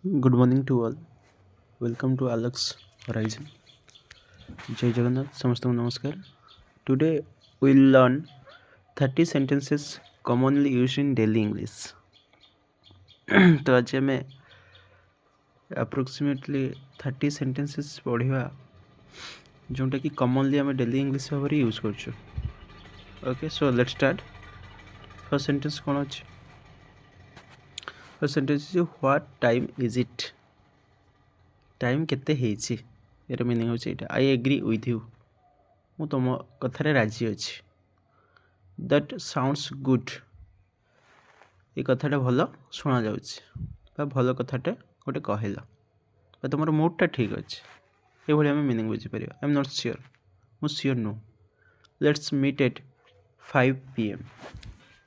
Good morning to all. Welcome to Alex Horizon. Jai Jagannath, ସମସ୍ତଙ୍କୁ ନମସ୍କାର. Today we'll learn 30 sentences commonly used in daily English. ତ ଆଜି ଆମେ approximately 30 sentences ପଢ଼ିବା ଯେଉଁଟାକି commonly ଆମେ daily English ଭାବରେ ୟୁଜ୍ କରୁଛୁ. Okay, so let's start. First sentence କ'ଣ ଅଛି? First sentence is what time is it? Time କେତେ ହେଇଛି? ଏର ମିନିଂ ହେଉଛି ଏଇଟା. I agree with you. ମୁଁ ତୁମ କଥାରେ ରାଜି ଅଛି. That sounds good. ଏ କଥାଟା ଭଲ ଶୁଣାଯାଉଛି ବା ଭଲ କଥାଟା ଗୋଟେ କହିଲ ବା ତୁମର ମୁଡ଼୍ଟା ଠିକ୍ ଅଛି. ଏଭଳି ଆମେ ମିନିଂ ବୁଝିପାରିବା. I am not sure. ମୁଁ ସିଓର ନୁହଁ. Let's meet at 5 PM.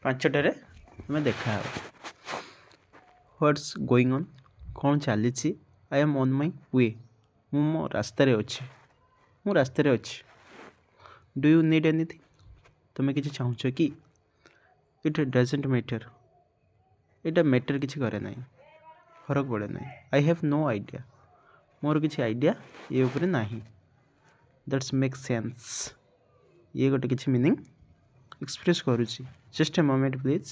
5ଟାରେ ଆମେ ଦେଖା ହେବା. What's going on? କ'ଣ ଚାଲିଛି? I am on my way. ମୁଁ ମୋ ରାସ୍ତାରେ ଅଛି. ମୁଁ ରାସ୍ତାରେ ଅଛି. Do you need anything? ତୁମେ କିଛି ଚାହୁଁଛ କି? ଇଟ୍ ଡଜେଣ୍ଟ ମ୍ୟାଟର. ଏଇଟା ମ୍ୟାଟର କିଛି କରେ ନାହିଁ, ଫରକ ପଡ଼େ ନାହିଁ. I have no idea. ମୋର କିଛି ଆଇଡ଼ିଆ ଏ ଉପରେ ନାହିଁ. That's make sense. ଇଏ ଗୋଟେ କିଛି ମିନିଂ ଏକ୍ସପ୍ରେସ୍ କରୁଛି. Just a moment please.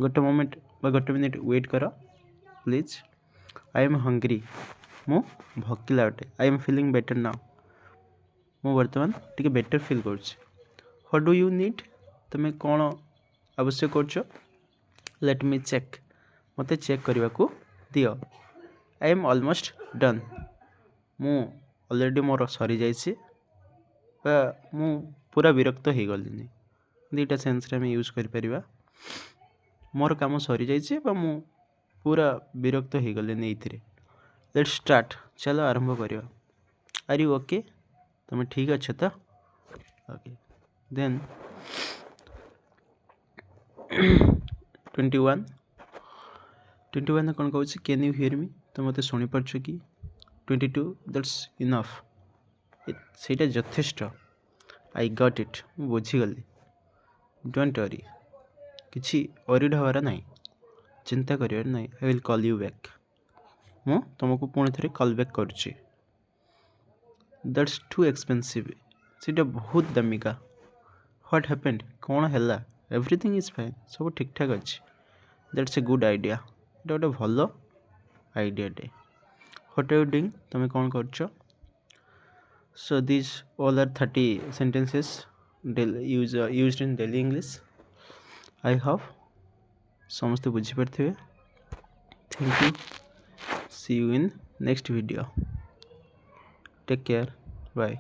ଗୋଟେ ମୋମେଣ୍ଟ ବା ଗୋଟେ ମିନିଟ୍ ୱେଟ୍ କର ପ୍ଲିଜ୍. I am hungry. ମୁଁ ଭୋକିଲା ଅଟେ. I am feeling better now. ମୁଁ ବର୍ତ୍ତମାନ ଟିକେ ବେଟର ଫିଲ୍ କରୁଛି. What do you need? ତୁମେ କ'ଣ ଆବଶ୍ୟକ କରୁଛ? ଲେଟ୍ ମି ଚେକ୍. ମୋତେ ଚେକ୍ କରିବାକୁ ଦିଅ. I am almost done. ମୁଁ ଅଲରେଡ଼ି ମୋର ସରିଯାଇଛି ବା ମୁଁ ପୁରା ବିରକ୍ତ ହେଇଗଲିଣି. ଦୁଇଟା ସେନ୍ସରେ ଆମେ ୟୁଜ୍ କରିପାରିବା. ମୋର କାମ ସରିଯାଇଛି ବା ମୁଁ ପୁରା ବିରକ୍ତ ହେଇଗଲିଣି ଏଇଥିରେ. Let's start. ଚାଲ ଆରମ୍ଭ କରିବା. Are you okay? ତୁମେ ଠିକ୍ ଅଛ ତ? ଓକେ. ଦେନ୍ 21 କ'ଣ କହୁଛି? କ୍ୟାନ୍ ୟୁ ହିୟର୍ ମି? ତୁମେ ମୋତେ ଶୁଣିପାରୁଛ କି? 22 ଦ୍ୟାଟ୍ସ ଇନଫ୍. ସେଇଟା ଯଥେଷ୍ଟ. ଆଇ ଗଟ୍ ଇଟ୍. ମୁଁ ବୁଝିଗଲି. Don't worry. କିଛି ୱରିଡ୍ ହେବାର ନାହିଁ, ଚିନ୍ତା କରିବାର ନାହିଁ. I will call you back. ମୁଁ ତୁମକୁ ପୁଣି ଥରେ କଲ୍ ବ୍ୟାକ୍ କରୁଛି. That's too expensive. ସେଇଟା ବହୁତ ଦାମିକା. What happened? କ'ଣ ହେଲା? Everything is fine. ସବୁ ଠିକ୍ଠାକ୍ ଅଛି. That's a good idea. ଏଇଟା ଗୋଟେ ଭଲ ଆଇଡ଼ିଆଟେ. What are you doing? ତୁମେ କ'ଣ କରୁଛ? So this all are 30 sentences used in daily English. I hope ସମସ୍ତେ ବୁଝିପାରିଥିବେ. Thank you. See you in next video. Take care. Bye.